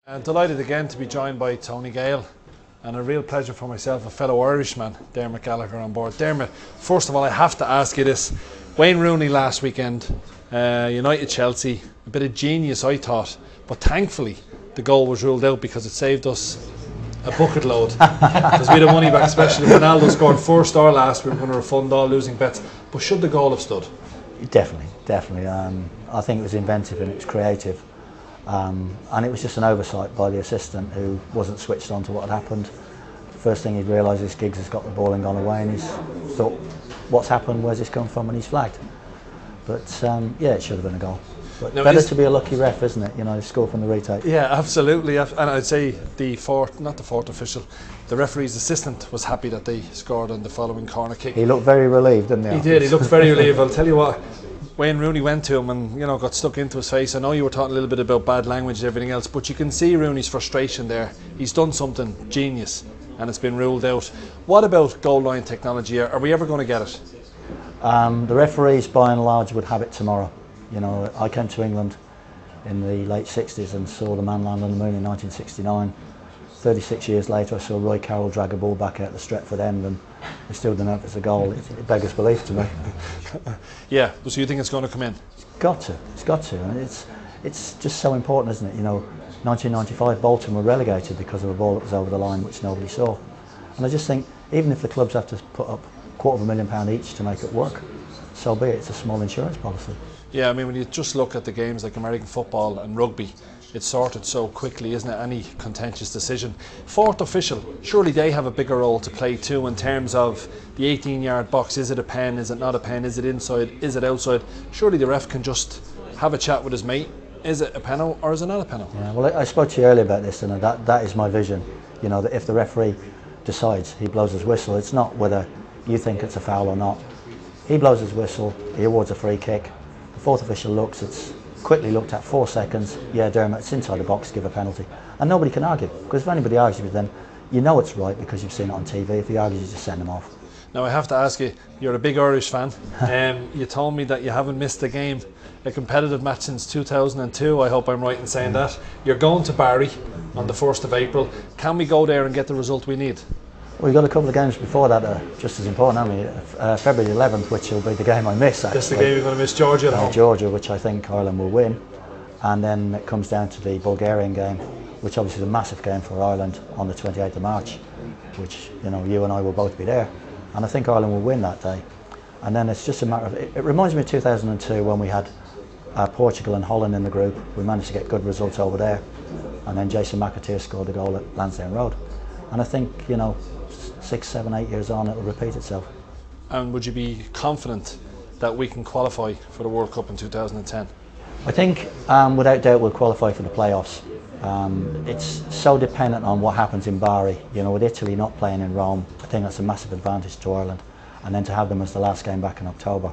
I'm delighted again to be joined by Tony Gale, and a real pleasure for myself, a fellow Irishman, Dermot Gallagher, on board. Dermot, first of all, I have to ask you this. Wayne Rooney last weekend, United Chelsea, a bit of genius I thought, but thankfully the goal was ruled out because it saved us a bucket load. Because we had a money back special. If Ronaldo scored first or last, we were going to refund all losing bets. But should the goal have stood? Definitely. I think it was inventive and it was creative. And it was just an oversight by the assistant who wasn't switched on to what had happened. First thing he'd realised is Giggs has got the ball and gone away, and he's thought, what's happened, where's this come from, and he's flagged. But yeah, it should have been a goal. But now, better to be a lucky ref, isn't it? You know, score from the retake. Yeah, absolutely. And I'd say the fourth official, the referee's assistant was happy that they scored on the following corner kick. He looked very relieved, didn't he? He did, he looked very relieved. I'll tell you what, Wayne Rooney went to him and, you know, got stuck into his face. I know you were talking a little bit about bad language and everything else, but you can see Rooney's frustration there. He's done something genius and it's been ruled out. What about goal line technology? Are we ever going to get it? The referees, by and large, would have it tomorrow. You know, I came to England in the late 60s and saw the man land on the moon in 1969. 36 years later, I saw Roy Carroll drag a ball back out the Stretford end, and we still don't know if it's a goal. It beggars belief to me. Yeah, so you think it's going to come in? It's got to. And it's just so important, isn't it? You know, 1995, Bolton were relegated because of a ball that was over the line which nobody saw. And I just think, even if the clubs have to put up £250,000 each to make it work, so be it. It's a small insurance policy. Yeah, I mean, when you just look at the games like American football and rugby, it's sorted so quickly, isn't it? Any contentious decision. Fourth official, surely they have a bigger role to play too in terms of the 18-yard box. Is it a pen? Is it not a pen? Is it inside? Is it outside? Surely the ref can just have a chat with his mate. Is it a penalty or is it not a penalty? Yeah, well, I spoke to you earlier about this, and that is my vision. You know, that if the referee decides, he blows his whistle. It's not whether you think it's a foul or not. He blows his whistle, he awards a free kick. The fourth official looks, it's quickly looked at, 4 seconds, yeah, Dermot, it's inside the box, give a penalty. And nobody can argue, because if anybody argues with them, you know it's right because you've seen it on TV. If he argues, you just send him off. Now I have to ask you, you're a big Irish fan. You told me that you haven't missed a game, a competitive match since 2002, I hope I'm right in saying that. You're going to Barry on the 1st of April. Can we go there and get the result we need? Well, we've got a couple of games before that just as important, haven't we? February 11th, which will be the game I miss, actually. That's the game you're going to miss, Georgia at home. Georgia, which I think Ireland will win. And then it comes down to the Bulgarian game, which obviously is a massive game for Ireland on the 28th of March, which, you know, you and I will both be there. And I think Ireland will win that day. And then it's just a matter of, it reminds me of 2002 when we had Portugal and Holland in the group. We managed to get good results over there. And then Jason McAteer scored a goal at Lansdowne Road. And I think, you know, 6, 7, 8 years on, it'll repeat itself. And would you be confident that we can qualify for the World Cup in 2010? I think without doubt we'll qualify for the playoffs. It's so dependent on what happens in Bari. You know, with Italy not playing in Rome, I think that's a massive advantage to Ireland. And then to have them as the last game back in October,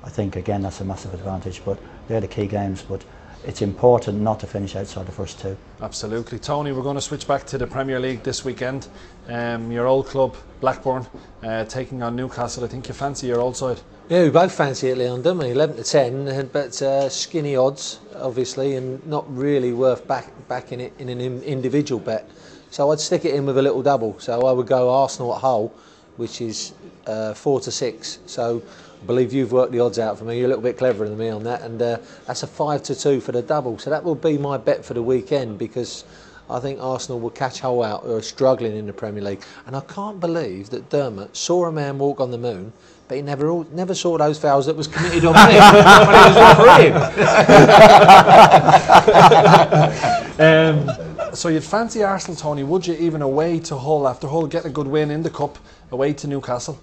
I think again that's a massive advantage. But they're the key games. But it's important not to finish outside the first two. Absolutely. Tony, we're going to switch back to the Premier League this weekend. Your old club, Blackburn, taking on Newcastle. I think you fancy your old side. Yeah, we both fancy it, Leon, don't we? 11 to 10, but skinny odds, obviously, and not really worth backing it in an individual bet. So I'd stick it in with a little double. So I would go Arsenal at Hull, which is 4 to 6. So I believe you've worked the odds out for me. You're a little bit cleverer than me on that, and that's a 5 to 2 for the double. So that will be my bet for the weekend, because I think Arsenal will catch Hull out, who are struggling in the Premier League. And I can't believe that Dermot saw a man walk on the moon, but he never saw those fouls that was committed on him when he was refereeing. So you'd fancy Arsenal, Tony, would you, even away to Hull, after Hull getting a good win in the Cup, away to Newcastle,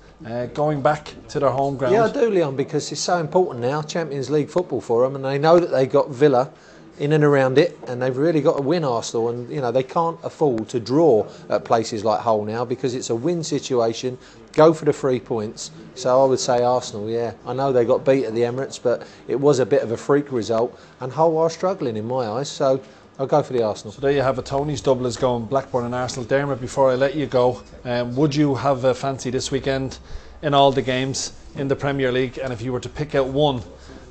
going back to their home ground? Yeah, I do, Leon, because it's so important now, Champions League football for them, and they know that they got Villa in and around it, and they've really got to win Arsenal, and you know they can't afford to draw at places like Hull now because it's a win situation. Go for the 3 points. So I would say Arsenal. Yeah, I know they got beat at the Emirates, but it was a bit of a freak result, and Hull are struggling in my eyes. So I'll go for the Arsenal. So there you have it. Tony's double is going Blackburn and Arsenal. Dermot, before I let you go, would you have a fancy this weekend in all the games in the Premier League? And if you were to pick out one,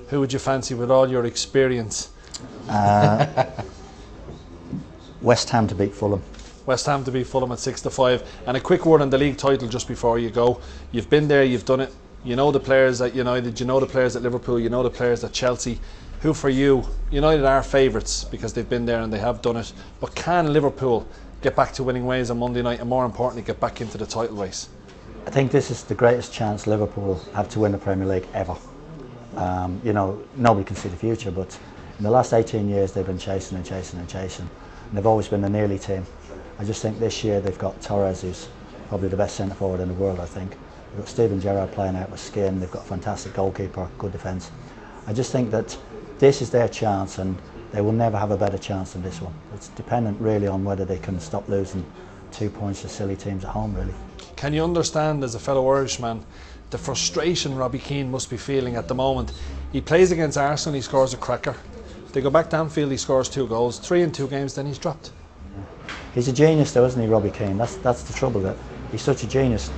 who would you fancy with all your experience? West Ham to beat Fulham. West Ham to beat Fulham at 6-5. And a quick word on the league title just before you go. You've been there, you've done it. You know the players at United, you know the players at Liverpool, you know the players at Chelsea. Who for you, United are favourites because they've been there and they have done it. But can Liverpool get back to winning ways on Monday night and more importantly get back into the title race? I think this is the greatest chance Liverpool have to win the Premier League ever. You know, nobody can see the future, but in the last 18 years they've been chasing and chasing and chasing. And they've always been a nearly team. I just think this year they've got Torres, who's probably the best centre forward in the world, I think. They've got Steven Gerrard playing out with skin, they've got a fantastic goalkeeper, good defence. I just think that this is their chance and they will never have a better chance than this one. It's dependent really on whether they can stop losing 2 points to silly teams at home, really. Can you understand, as a fellow Irishman, the frustration Robbie Keane must be feeling at the moment? He plays against Arsenal, he scores a cracker. They go back to Anfield, he scores 2 goals, 3 in 2 games, then he's dropped. He's a genius though, isn't he, Robbie Keane? That's the trouble, that he's such a genius.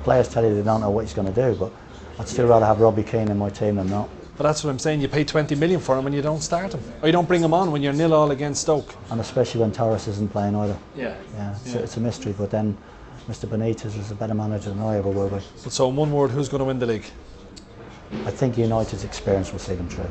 Players tell you they don't know what he's going to do, but I'd still rather have Robbie Keane in my team than not. But that's what I'm saying, you pay 20 million for him and you don't start him. Or you don't bring him on when you're 0-0 against Stoke. And especially when Torres isn't playing either. Yeah. It's a mystery, but then Mr Benitez is a better manager than I ever will be. So in one word, who's going to win the league? I think United's experience will see them through.